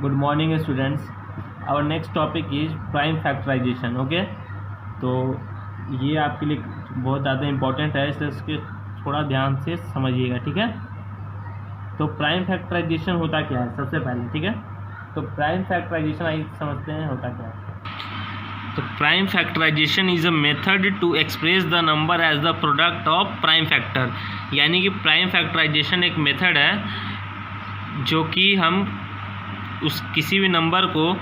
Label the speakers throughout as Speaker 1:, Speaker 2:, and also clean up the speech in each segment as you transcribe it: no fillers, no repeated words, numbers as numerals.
Speaker 1: Good morning students. Our next topic is prime factorisation. Okay, तो ये आपके लिए बहुत ज़्यादा इम्पोर्टेंट है, इसलिए इसके थोड़ा ध्यान से समझिएगा, ठीक है। तो प्राइम फैक्टराइजेशन होता क्या है सबसे पहले, ठीक है। तो प्राइम फैक्टराइजेशन आइए समझते हैं होता क्या है। तो prime factorisation is a method to express the number as the product of prime factor. यानी कि प्राइम फैक्टराइजेशन एक मेथड है जो कि हम उस किसी भी नंबर को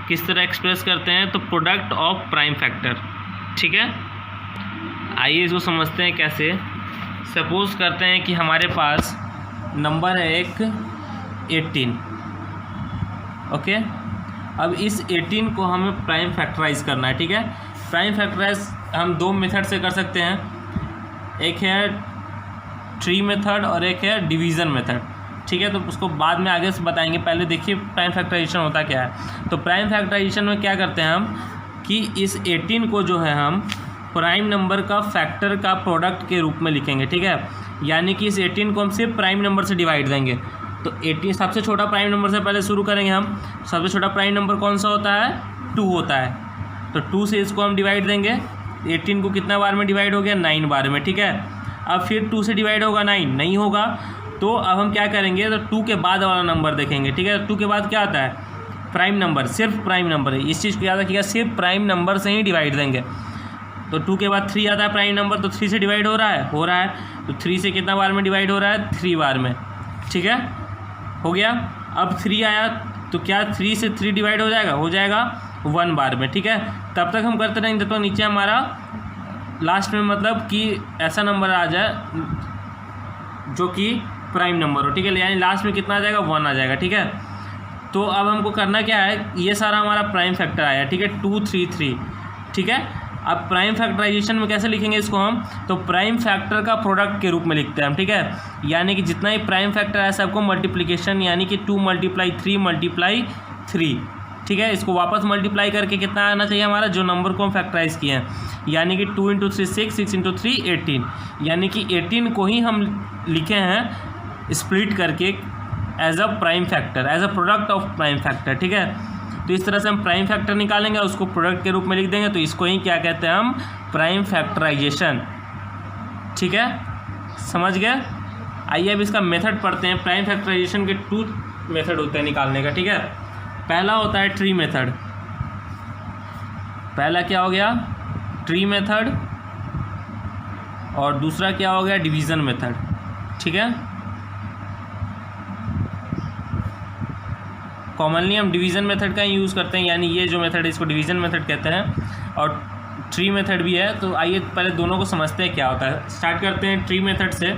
Speaker 1: किस तरह एक्सप्रेस करते हैं, तो प्रोडक्ट ऑफ प्राइम फैक्टर, ठीक है। आइए इसको समझते हैं कैसे। सपोज करते हैं कि हमारे पास नंबर है एक 18, ओके। अब इस 18 को हमें प्राइम फैक्टराइज करना है, ठीक है। प्राइम फैक्टराइज हम दो मेथड से कर सकते हैं, एक है ट्री मेथड और एक है डिवीज़न मेथड, ठीक है। तो उसको बाद में आगे से बताएंगे, पहले देखिए प्राइम फैक्टराइजेशन होता क्या है। तो प्राइम फैक्टराइजेशन में क्या करते हैं हम कि इस 18 को जो है हम प्राइम नंबर का फैक्टर का प्रोडक्ट के रूप में लिखेंगे, ठीक है। यानी कि इस 18 को हम सिर्फ प्राइम नंबर से डिवाइड देंगे। तो 18 सबसे छोटा प्राइम नंबर से पहले शुरू करेंगे हम। सबसे छोटा प्राइम नंबर कौन सा होता है? 2 होता है। तो 2 से इसको हम डिवाइड देंगे। 18 को कितना बार में डिवाइड हो गया? 9 बार में, ठीक है। अब फिर 2 से डिवाइड होगा 9? नहीं होगा। तो अब हम क्या करेंगे, तो 2 के बाद वाला नंबर देखेंगे, ठीक है। 2 के बाद क्या आता है? प्राइम नंबर, सिर्फ प्राइम नंबर है। इस चीज़ को याद रखिएगा, सिर्फ प्राइम नंबर से ही डिवाइड देंगे। तो 2 के बाद 3 आता है प्राइम नंबर, तो 3 से डिवाइड हो रहा है। तो 3 से कितना बार में डिवाइड हो रहा है? 3 बार में, ठीक है। हो गया। अब 3 आया तो क्या 3 से 3 डिवाइड हो जाएगा 1 बार में, ठीक है। तब तक हम करते रहेंगे जब तक नीचे हमारा लास्ट में मतलब कि ऐसा नंबर आ जाए जो कि प्राइम नंबर हो, ठीक है। यानी लास्ट में कितना आ जाएगा? 1 आ जाएगा, ठीक है। तो अब हमको करना क्या है, ये सारा हमारा प्राइम फैक्टर आया, ठीक है, 2 3 3, ठीक है। अब प्राइम फैक्टराइजेशन में कैसे लिखेंगे इसको हम, तो प्राइम फैक्टर का प्रोडक्ट के रूप में लिखते हैं हम, ठीक है। यानी कि जितना ही प्राइम फैक्टर है सबको मल्टीप्लिकेशन, यानी कि 2 × 3 × 3, ठीक है। इसको वापस मल्टीप्लाई करके कितना आना चाहिए हमारा, जो नंबर को हम फैक्टराइज किए हैं। यानी कि 2 × 3 6, 6 × 3 18, यानी कि 18 को ही हम लिखे हैं स्प्लिट करके as a prime factor, as a product of prime factor, ठीक है। तो इस तरह से हम प्राइम फैक्टर निकालेंगे, उसको प्रोडक्ट के रूप में लिख देंगे। तो इसको ही क्या कहते हैं हम? प्राइम फैक्टराइजेशन, ठीक है। समझ गए? आइए अब इसका मेथड पढ़ते हैं। प्राइम फैक्टराइजेशन के 2 मेथड होते हैं निकालने का, ठीक है। पहला होता है ट्री मेथड। पहला क्या हो गया? Tree method. और दूसरा क्या हो गया? डिवीज़न मेथड, ठीक है। कॉमनली हम डिवीज़न मेथड का ही यूज़ करते हैं, यानी ये जो मेथड है इसको डिवीज़न मेथड कहते हैं, और ट्री मेथड भी है। तो आइए पहले दोनों को समझते हैं क्या होता है। स्टार्ट करते हैं ट्री मेथड से।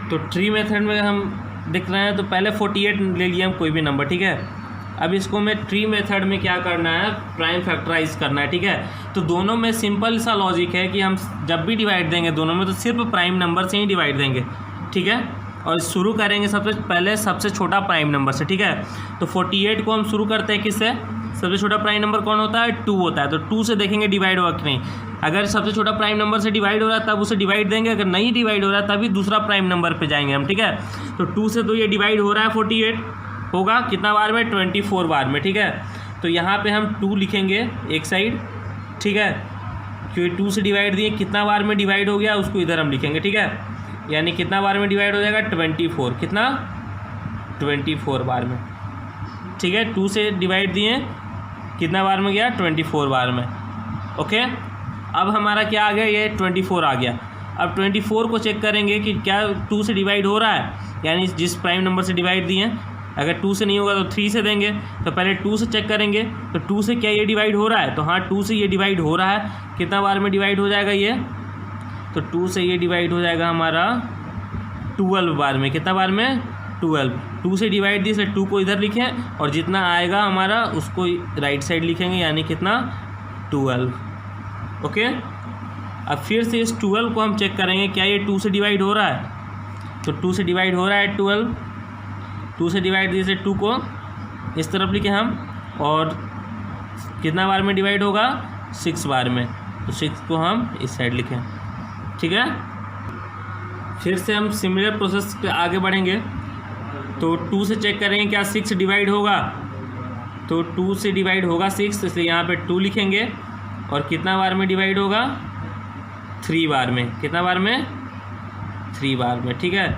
Speaker 1: तो ट्री मेथड में हम देख रहे हैं, तो पहले 48 ले लिया हम कोई भी नंबर, ठीक है। अब इसको में ट्री मेथड में क्या करना है? प्राइम फैक्टराइज करना है, ठीक है। तो दोनों में सिंपल सा लॉजिक है कि हम जब भी डिवाइड देंगे दोनों में, तो सिर्फ प्राइम नंबर से ही डिवाइड देंगे, ठीक है। और शुरू करेंगे सबसे पहले सबसे छोटा प्राइम नंबर से, ठीक है। तो 48 को हम शुरू करते हैं किससे? सबसे छोटा प्राइम नंबर कौन होता है? 2 होता है। तो 2 से देखेंगे डिवाइड होगा कि नहीं। अगर सबसे छोटा प्राइम नंबर से डिवाइड हो रहा है तब उसे डिवाइड देंगे, अगर नहीं डिवाइड हो रहा है तभी दूसरा प्राइम नंबर पे जाएंगे हम, ठीक है। तो 2 से तो ये डिवाइड हो रहा है, 48 होगा कितना बार में? 24 बार में, ठीक है। तो यहाँ पे हम 2 लिखेंगे एक साइड, ठीक है, क्योंकि 2 से डिवाइड दिए, कितना बार में डिवाइड हो गया उसको इधर हम लिखेंगे, ठीक है। यानी कितना बार में डिवाइड हो जाएगा? 24, कितना? 24 बार में, ठीक है। 2 से डिवाइड दिए, कितना बार में गया? 24 बार में, ओके। अब हमारा क्या आ गया? ये 24 आ गया। अब 24 को चेक करेंगे कि क्या 2 से डिवाइड हो रहा है, यानी जिस प्राइम नंबर से डिवाइड दिए। अगर 2 से नहीं होगा तो 3 से देंगे। तो पहले 2 से चेक करेंगे, तो 2 से क्या ये डिवाइड हो रहा है? तो हाँ, 2 से ये डिवाइड हो रहा है। कितना बार में डिवाइड हो जाएगा ये? तो 2 से ये डिवाइड हो जाएगा हमारा 12 बार में। कितना बार में? 12। 2 से डिवाइड दिए, इसलिए 2 को इधर लिखें और जितना आएगा हमारा उसको राइट साइड लिखेंगे, यानी कितना? 12, ओके। अब फिर से इस 12 को हम चेक करेंगे, क्या ये 2 से डिवाइड हो रहा है? तो 2 से डिवाइड हो रहा है 12। 2 से डिवाइड दिए, 2 को इस तरफ लिखें हम, और कितना बार में डिवाइड होगा? 6 बार में। तो 6 को हम इस साइड लिखें, ठीक है। फिर से हम सिमिलर प्रोसेस पे आगे बढ़ेंगे। तो 2 से चेक करेंगे क्या 6 डिवाइड होगा, तो 2 से डिवाइड होगा 6, इसलिए यहाँ पे 2 लिखेंगे। और कितना बार में डिवाइड होगा, 3 बार में। कितना बार में, 3 बार में, ठीक है।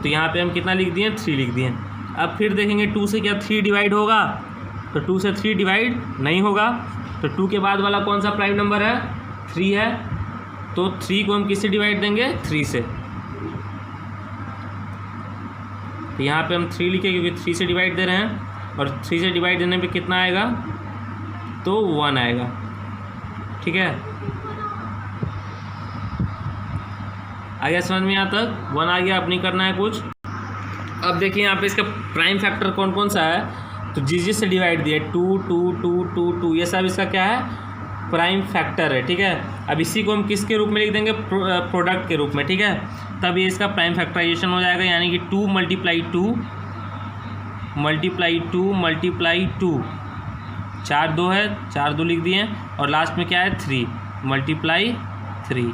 Speaker 1: तो यहाँ पे हम कितना लिख दिए, 3 लिख दिए। अब फिर देखेंगे 2 से क्या 3 डिवाइड होगा, तो 2 से 3 डिवाइड नहीं होगा। तो 2 के बाद वाला कौन सा प्राइम नंबर है, 3 है। तो 3 को हम किससे डिवाइड देंगे, 3 से। तो यहाँ पे हम 3 लिखे क्योंकि 3 से डिवाइड दे रहे हैं, और 3 से डिवाइड देने पे कितना आएगा, तो 1 आएगा, ठीक है। आ गया समझ में यहाँ तक, 1 आ गया, अब नहीं करना है कुछ। अब देखिए यहाँ पे इसका प्राइम फैक्टर कौन कौन सा है, तो जिस से डिवाइड दिया 2 2 2 2 2, ये सब इसका क्या है, प्राइम फैक्टर है, ठीक है। अब इसी को हम किसके रूप में लिख देंगे, प्रोडक्ट के रूप में, ठीक है। तब ये इसका प्राइम फैक्टराइजेशन हो जाएगा, यानी कि 2 मल्टीप्लाई 2 मल्टीप्लाई 2 मल्टीप्लाई 2, 4 2 है, 4 2 लिख दिए। और लास्ट में क्या है, 3 मल्टीप्लाई 3,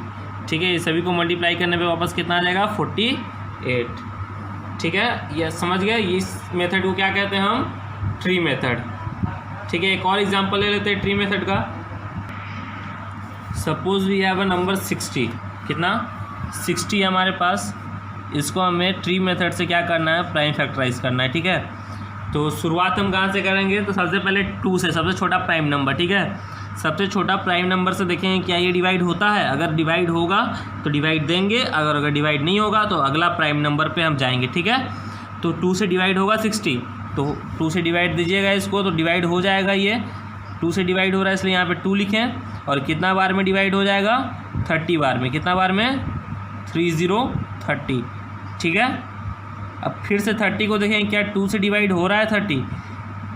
Speaker 1: ठीक है। ये सभी को मल्टीप्लाई करने पे वापस कितना आ जाएगा, 48, ठीक है। ये समझ गए, इस मेथड को क्या कहते हैं हम, ट्री मेथड, ठीक है। एक और एग्जांपल ले लेते हैं ट्री मेथड का। Suppose we have a number 60, कितना, 60 है हमारे पास। इसको हमें ट्री मेथड से क्या करना है, प्राइम फैक्टराइज करना है, ठीक है। तो शुरुआत हम कहाँ से करेंगे, तो सबसे पहले 2 से, सबसे छोटा प्राइम नंबर, ठीक है। सबसे छोटा प्राइम नंबर से देखेंगे क्या ये डिवाइड होता है, अगर डिवाइड होगा तो डिवाइड देंगे, अगर डिवाइड नहीं होगा तो अगला प्राइम नंबर पे हम जाएंगे, ठीक है। तो 2 से डिवाइड होगा 60, तो 2 से डिवाइड दीजिएगा इसको, तो डिवाइड हो जाएगा। ये 2 से डिवाइड हो रहा है इसलिए यहाँ पे 2 लिखें। और कितना बार में डिवाइड हो जाएगा, 30 बार में। कितना बार में, 30, ठीक है। अब फिर से 30 को देखें क्या 2 से डिवाइड हो रहा है 30,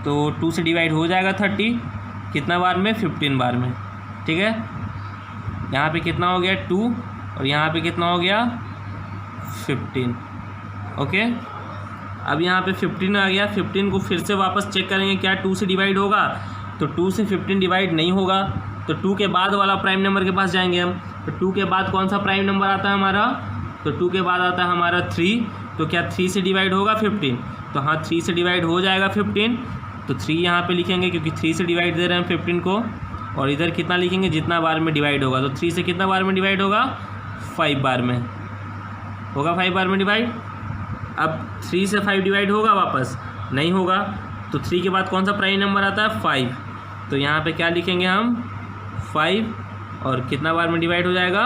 Speaker 1: तो 2 से डिवाइड हो जाएगा 30, कितना बार में, 15 बार में, ठीक है। यहाँ पे कितना हो गया, 2, और यहाँ पे कितना हो गया, 15, ओके। अब यहाँ पे 15 आ गया। 15 को फिर से वापस चेक करेंगे क्या 2 से डिवाइड होगा, तो 2 से 15 डिवाइड नहीं होगा। तो 2 के बाद वाला प्राइम नंबर के पास जाएंगे हम। तो 2 के बाद कौन सा प्राइम नंबर आता है हमारा, तो 2 के बाद आता है हमारा 3। तो क्या 3 से डिवाइड होगा 15, तो हाँ 3 से डिवाइड हो जाएगा 15। तो 3 यहाँ पे लिखेंगे क्योंकि 3 से डिवाइड दे रहे हैं 15 को। और इधर कितना लिखेंगे, जितना बार में डिवाइड होगा। तो 3 से कितना बार में डिवाइड होगा, 5 बार में होगा, 5 बार में डिवाइड। अब 3 से 5 डिवाइड होगा वापस, नहीं होगा। तो 3 के बाद कौन सा प्राइम नंबर आता है, 5। तो यहाँ पे क्या लिखेंगे हम, 5, और कितना बार में डिवाइड हो जाएगा,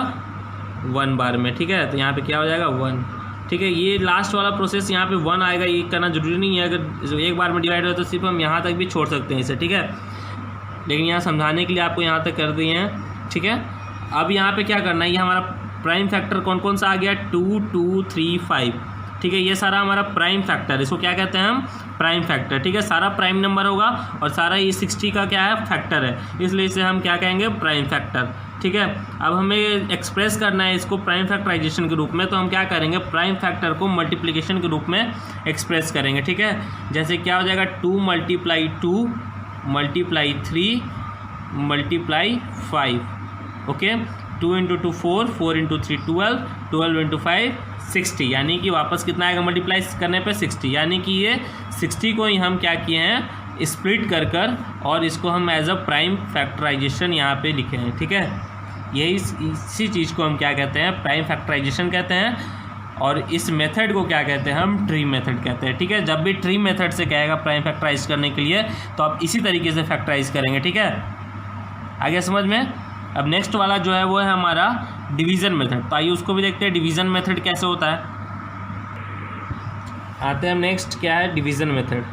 Speaker 1: 1 बार में, ठीक है। तो यहाँ पे क्या हो जाएगा, 1, ठीक है। ये लास्ट वाला प्रोसेस यहाँ पे 1 आएगा, ये करना जरूरी नहीं है। अगर एक बार में डिवाइड हो तो सिर्फ हम यहाँ तक भी छोड़ सकते हैं इसे, ठीक है। लेकिन यहाँ समझाने के लिए आपको यहाँ तक कर दिए हैं, ठीक है। अब यहाँ पे क्या करना है, ये हमारा प्राइम फैक्टर कौन कौन सा आ गया, 2 2 3 5, ठीक है। ये सारा हमारा प्राइम फैक्टर, इसको क्या कहते हैं हम, प्राइम फैक्टर, ठीक है। सारा प्राइम नंबर होगा और सारा ये 60 का क्या है, फैक्टर है, इसलिए इसे हम क्या कहेंगे, प्राइम फैक्टर, ठीक है। अब हमें एक्सप्रेस करना है इसको प्राइम फैक्टराइजेशन के रूप में, तो हम क्या करेंगे, प्राइम फैक्टर को मल्टीप्लिकेशन के रूप में एक्सप्रेस करेंगे, ठीक है। जैसे क्या हो जाएगा, 2 multiply 2 multiply 3 multiply 5, okay. 2 into 2 4, 4 into 3 12, 12 into 5 60, यानी कि वापस कितना आएगा मल्टीप्लाई करने पे 60, यानी कि ये 60 को ही हम क्या किए हैं, स्प्लिट कर कर, और इसको हम एज अ प्राइम फैक्टराइजेशन यहाँ पे लिखे हैं, ठीक है। यही इसी चीज़ को हम क्या कहते हैं, प्राइम फैक्टराइजेशन कहते हैं। और इस मेथड को क्या कहते हैं, हम ट्री मेथड कहते हैं, ठीक है। जब भी ट्री मेथड से कहेगा प्राइम फैक्टराइज करने के लिए, तो आप इसी तरीके से फैक्टराइज करेंगे, ठीक है। आगे समझ में। अब नेक्स्ट वाला जो है वो है हमारा डिवीज़न मेथड। तो आइए उसको भी देखते हैं, डिवीज़न मेथड कैसे होता है। आते हैं हम नेक्स्ट, क्या है डिवीज़न मेथड।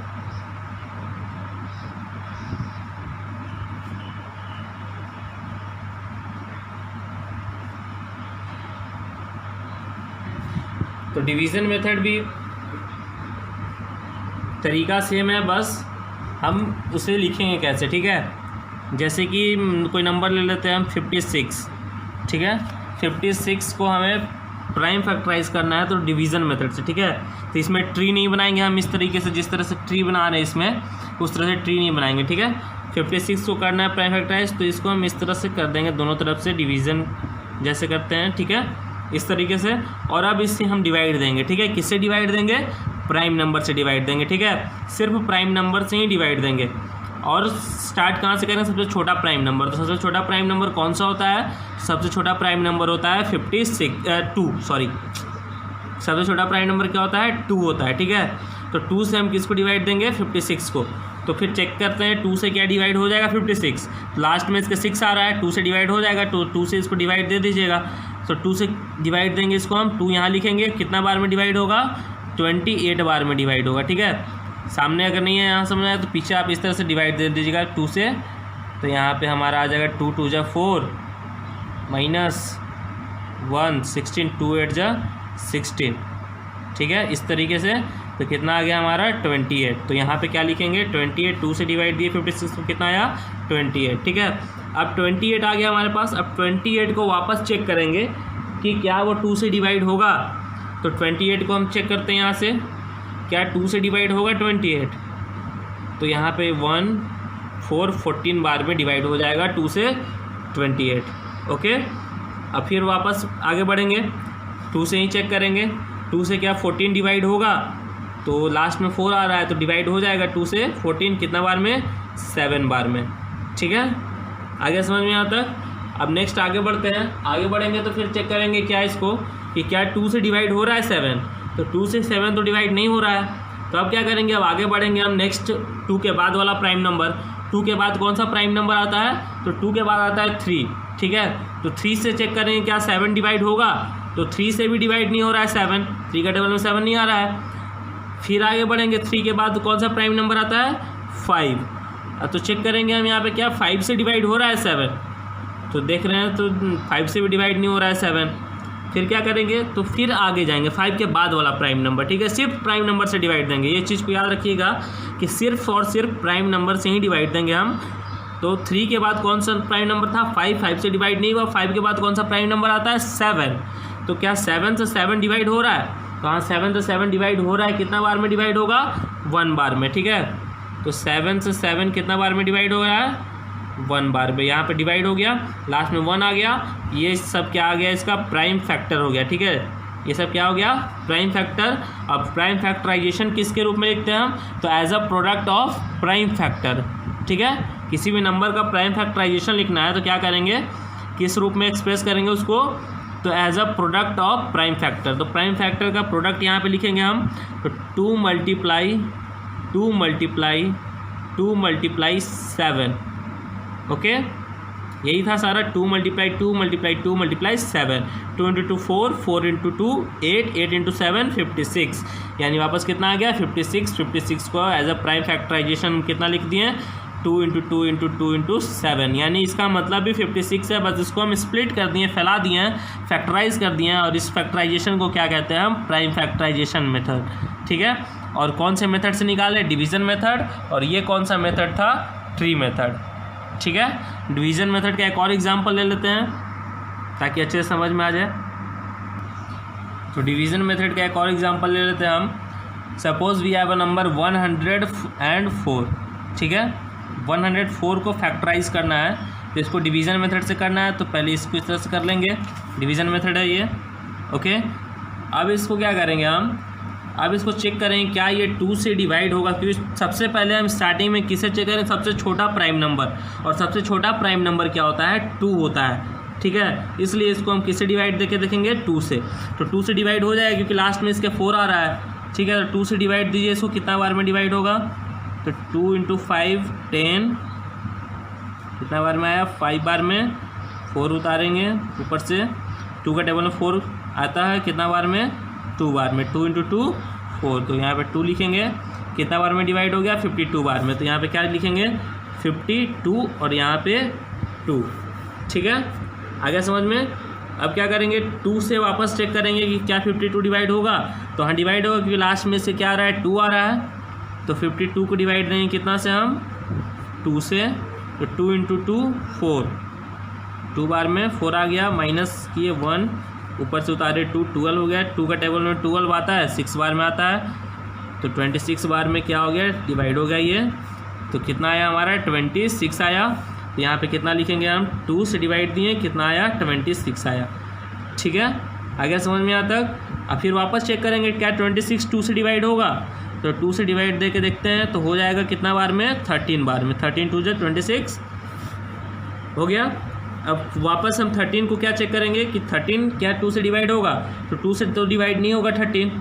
Speaker 1: तो डिवीज़न मेथड भी तरीका सेम है, बस हम उसे लिखेंगे कैसे, ठीक है। जैसे कि कोई नंबर ले लेते हैं हम 56, ठीक है। 56 को हमें प्राइम फैक्टराइज करना है तो डिवीज़न मेथड से, ठीक है। तो इसमें ट्री नहीं बनाएंगे हम इस तरीके से, जिस तरह से ट्री बना रहे हैं इसमें, उस तरह से ट्री नहीं बनाएंगे, ठीक है। 56 को करना है प्राइम फैक्टराइज, तो इसको हम इस तरह से कर देंगे, दोनों तरफ से डिवीज़न जैसे करते हैं, ठीक है, इस तरीके से। और अब इससे हम डिवाइड देंगे, ठीक है। किससे डिवाइड देंगे, प्राइम नंबर से डिवाइड देंगे, ठीक है, सिर्फ प्राइम नंबर से ही डिवाइड देंगे। और स्टार्ट कहाँ से करेंगे, सबसे छोटा प्राइम नंबर। तो सबसे छोटा प्राइम नंबर कौन सा होता है, सबसे छोटा प्राइम नंबर होता है 2, सबसे छोटा प्राइम नंबर क्या होता है, 2 होता है, ठीक है। तो 2 से हम किसको डिवाइड देंगे, 56 को। तो फिर चेक करते हैं 2 से क्या डिवाइड हो जाएगा, 56। लास्ट में इसका 6 आ रहा है, 2 से डिवाइड हो जाएगा, तो 2 से इसको डिवाइड दे दीजिएगा। तो 2 से डिवाइड देंगे इसको हम, 2 यहाँ लिखेंगे, कितना बार में डिवाइड होगा, 28 बार में डिवाइड होगा, ठीक है। सामने अगर नहीं है यहाँ समझ आया तो पीछे आप इस तरह से डिवाइड दे दीजिएगा 2 से। तो यहाँ पे हमारा आ जाएगा 2 2 जा 4 -1 16 2 8 जा 16, ठीक है, इस तरीके से। तो कितना आ गया हमारा 28। तो यहाँ पे क्या लिखेंगे, 28, 2 से डिवाइड दिए 56 को, कितना आया 28, ठीक है। अब 28 आ गया हमारे पास। अब 28 को वापस चेक करेंगे कि क्या वो 2 से डिवाइड होगा। तो 28 को हम चेक करते हैं यहाँ से, क्या 2 से डिवाइड होगा 28। तो यहाँ पे 1 4 14 बार में डिवाइड हो जाएगा 2 से 28, ओके। अब फिर वापस आगे बढ़ेंगे, 2 से ही चेक करेंगे, 2 से क्या 14 डिवाइड होगा। तो लास्ट में 4 आ रहा है, तो डिवाइड हो जाएगा 2 से 14 कितना बार में, 7 बार में, ठीक है। आगे समझ में आता है। अब नेक्स्ट आगे बढ़ते हैं, आगे बढ़ेंगे तो फिर चेक करेंगे क्या इसको कि क्या 2 से डिवाइड हो रहा है 7। तो 2 से 7 तो डिवाइड नहीं हो रहा है। तो अब क्या करेंगे, अब आगे बढ़ेंगे हम नेक्स्ट 2 के बाद वाला प्राइम नंबर। 2 के बाद कौन सा प्राइम नंबर आता है, तो 2 के बाद आता है 3, ठीक है। तो 3 से चेक करेंगे क्या 7 डिवाइड होगा। तो 3 से भी डिवाइड नहीं हो रहा है 7, 3 का टेबल में 7 नहीं आ रहा है। फिर आगे बढ़ेंगे, 3 के बाद कौन सा प्राइम नंबर आता है, 5। तो चेक करेंगे हम यहाँ पे क्या 5 से डिवाइड हो रहा है 7। तो देख रहे हैं तो 5 से भी डिवाइड नहीं हो रहा है 7। फिर क्या करेंगे, तो फिर आगे जाएंगे 5 के बाद वाला प्राइम नंबर, ठीक है, सिर्फ प्राइम नंबर से डिवाइड देंगे। ये चीज़ को याद रखिएगा कि सिर्फ और सिर्फ प्राइम नंबर से ही डिवाइड देंगे हम। तो 3 के बाद कौन सा प्राइम नंबर था, 5 से डिवाइड नहीं हुआ। 5 के बाद कौन सा प्राइम नंबर आता है, 7। तो क्या 7 से 7 डिवाइड हो रहा है, तो हाँ 7 से 7 डिवाइड हो रहा है, कितना बार में डिवाइड होगा, 1 बार में, ठीक है। तो 7 से 7 कितना बार में डिवाइड हो रहा है, 1 बार में। यहाँ पे डिवाइड हो गया, लास्ट में 1 आ गया। ये सब क्या आ गया, इसका प्राइम फैक्टर हो गया, ठीक है। ये सब क्या हो गया, प्राइम फैक्टर। अब प्राइम फैक्टराइजेशन किसके रूप में लिखते हैं हम, तो as a product of prime factor, ठीक है। किसी भी नंबर का प्राइम फैक्टराइजेशन लिखना है तो क्या करेंगे, किस रूप में एक्सप्रेस करेंगे उसको, तो as a product of prime factor. तो प्राइम फैक्टर का प्रोडक्ट यहाँ पे लिखेंगे हम, तो 2 मल्टीप्लाई 7, ओके। यही था सारा, 2 मल्टीप्लाई 7, 2 × 2 4, 4 × 2 8, 8 × 7 56। यानी वापस कितना आ गया 56 को एज अ प्राइम फैक्टराइजेशन कितना लिख दिए, 2 × 2 × 2 × 7। यानी इसका मतलब भी 56 है, बस इसको हम स्प्लिट कर दिए, फैला दिए हैं, फैक्टराइज कर दिए हैं। और इस फैक्टराइजेशन को क्या कहते हैं हम, प्राइम फैक्टराइजेशन मेथड, ठीक है। और कौन से मेथड से निकाले, डिवीज़न मेथड। और ये कौन सा मेथड था, ट्री मेथड, ठीक है। डिवीज़न मेथड का एक और एग्जांपल ले लेते हैं ताकि अच्छे से समझ में आ जाए। तो डिवीज़न मेथड का एक और एग्जांपल ले लेते हैं हम। Suppose we have a number 104, ठीक है। 104 को फैक्टराइज करना है तो इसको डिवीज़न मेथड से करना है। तो पहले इसको इस तरह से कर लेंगे, डिवीज़न मेथड है ये, ओके। अब इसको क्या करेंगे हम, अब इसको चेक करें क्या ये 2 से डिवाइड होगा, क्योंकि सबसे पहले हम स्टार्टिंग में किसे चेक करें, सबसे छोटा प्राइम नंबर। और सबसे छोटा प्राइम नंबर क्या होता है, 2 होता है, ठीक है। इसलिए इसको हम किससे डिवाइड देके देखेंगे, 2 से। तो 2 से डिवाइड हो जाएगा क्योंकि लास्ट में इसके 4 आ रहा है, ठीक है। तो 2 से डिवाइड दीजिए इसको, कितना बार में डिवाइड होगा, तो 2 × 5 10, कितना बार में आया, 5 बार में। 4 उतारेंगे ऊपर से, 2 का टेबल में 4 आता है, कितना बार में, 2 बार में। 2 × 2 4, तो यहाँ पे 2 लिखेंगे, कितना बार में डिवाइड हो गया, 52 बार में। तो यहाँ पे क्या लिखेंगे, 52 और यहाँ पे 2, ठीक है। आगे समझ में। अब क्या करेंगे, 2 से वापस चेक करेंगे कि क्या 52 डिवाइड होगा। तो हाँ डिवाइड होगा क्योंकि लास्ट में से क्या आ रहा है, 2 आ रहा है। तो 52 को डिवाइड देंगे कितना से हम, 2 से। तो 2 × 2 4, 2 बार में 4 आ गया, माइनस किए 1, ऊपर से उतारे 2, 12 हो गया। 2 का टेबल में 12 आता है, 6 बार में आता है। तो 26 बार में क्या हो गया, डिवाइड हो गया ये। तो कितना आया हमारा, 26 आया। तो यहाँ पे कितना लिखेंगे हम, 2 से डिवाइड दिए, कितना आया, 26 आया, ठीक है। आगे समझ में आता है। अब फिर वापस चेक करेंगे क्या 26 2 से डिवाइड होगा, तो 2 से डिवाइड दे के देखते हैं तो हो जाएगा कितना बार में, 13 बार में। 13 2 26 हो गया। अब वापस हम 13 को क्या चेक करेंगे कि 13 क्या 2 से डिवाइड होगा, तो 2 से तो डिवाइड नहीं होगा 13,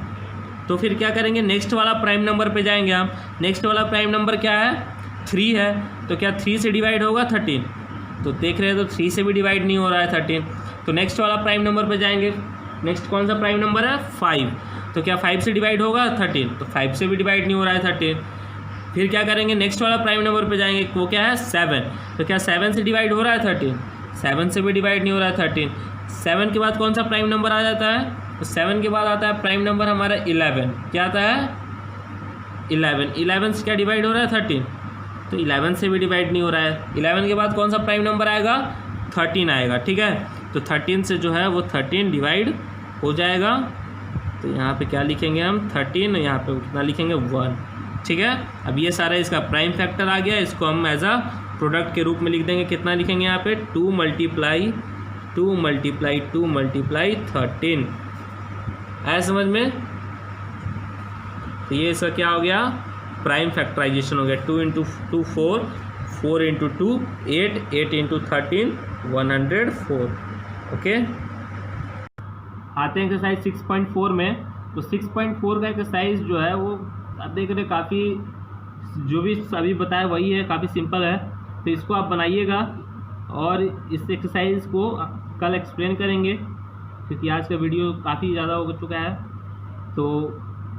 Speaker 1: तो फिर क्या करेंगे नेक्स्ट वाला प्राइम नंबर पे जाएंगे हम। नेक्स्ट वाला प्राइम नंबर क्या है, 3 है, तो क्या 3 से डिवाइड होगा 13, तो देख रहे हैं तो 3 से भी डिवाइड नहीं हो रहा है 13, तो नेक्स्ट वाला प्राइम नंबर पे जाएंगे। नेक्स्ट कौन सा प्राइम नंबर है, 5, तो क्या 5 से डिवाइड होगा 13, तो 5 से भी डिवाइड नहीं हो रहा है 13। फिर क्या करेंगे नेक्स्ट वाला प्राइम नंबर पे जाएंगे, वो क्या है 7, तो क्या 7 से डिवाइड हो रहा है 13, 7 से भी डिवाइड नहीं हो रहा है 13। 7 के बाद कौन सा प्राइम नंबर आ जाता है, तो 7 के बाद आता है प्राइम नंबर हमारा 11, क्या आता है 11, 11 से क्या डिवाइड हो रहा है 13, तो 11 से भी डिवाइड नहीं हो रहा है। 11 के बाद कौन सा प्राइम नंबर आएगा, 13 आएगा, ठीक है, तो 13 से जो है वो 13 डिवाइड हो जाएगा, तो यहाँ पे क्या लिखेंगे हम 13, यहाँ पे कितना लिखेंगे 1, ठीक है। अब ये सारा इसका प्राइम फैक्टर आ गया, इसको हम एज अ प्रोडक्ट के रूप में लिख देंगे, कितना लिखेंगे यहाँ पे 2 × 2 × 13, आया समझ में। तो ये इसका क्या हो गया, प्राइम फैक्टराइजेशन हो गया। 2 × 2 4, 4 × 2 8, 8 × 13 104। ओके, आते हैं एक्सरसाइज 6.4 में। तो 6.4 का एक्सरसाइज जो है वो आप देख रहे काफ़ी, जो भी अभी बताया वही है, काफ़ी सिंपल है, तो इसको आप बनाइएगा और इस एक्सरसाइज को कल एक्सप्लेन करेंगे, क्योंकि आज का वीडियो काफ़ी ज़्यादा हो चुका है। तो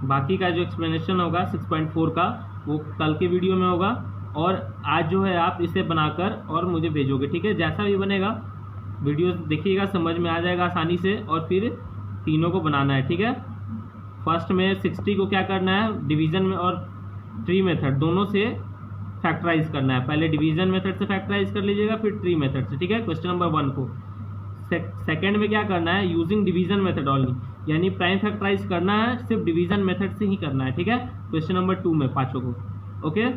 Speaker 1: बाकी का जो एक्सप्लेनेशन होगा 6.4 का वो कल के वीडियो में होगा, और आज जो है आप इसे बनाकर और मुझे भेजोगे, ठीक है। जैसा भी बनेगा वीडियो देखिएगा, समझ में आ जाएगा आसानी से, और फिर तीनों को बनाना है, ठीक है। फर्स्ट में 60 को क्या करना है, डिवीज़न में और ट्री मेथड दोनों से फैक्टराइज करना है। पहले डिवीज़न मेथड से फैक्टराइज कर लीजिएगा, फिर ट्री मेथड से, ठीक है। क्वेश्चन नंबर 1 को सेकंड में क्या करना है, यूजिंग डिवीज़न मेथड ओनली, यानी प्राइम फैक्टराइज करना है सिर्फ डिवीज़न मेथड से ही करना है, ठीक है। क्वेश्चन नंबर 2 में पाँचों को, ओके।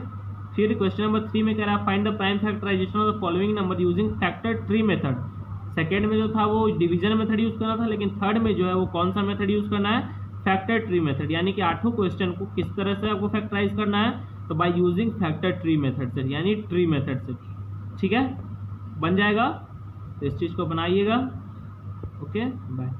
Speaker 1: फिर क्वेश्चन नंबर 3 में कह रहा है find the prime factorisation of the following number using factor tree method. Second में जो था वो डिवीजन मेथड यूज़ करना था, लेकिन थर्ड में जो है वो कौन सा मेथड यूज़ करना है, फैक्टर ट्री मेथड, यानी कि 8 क्वेश्चन को किस तरह से आपको फैक्टराइज करना है, तो by using factor tree method से, यानी ट्री मेथड से, ठीक है। बन जाएगा, तो इस चीज़ को बनाइएगा। Okay, bye.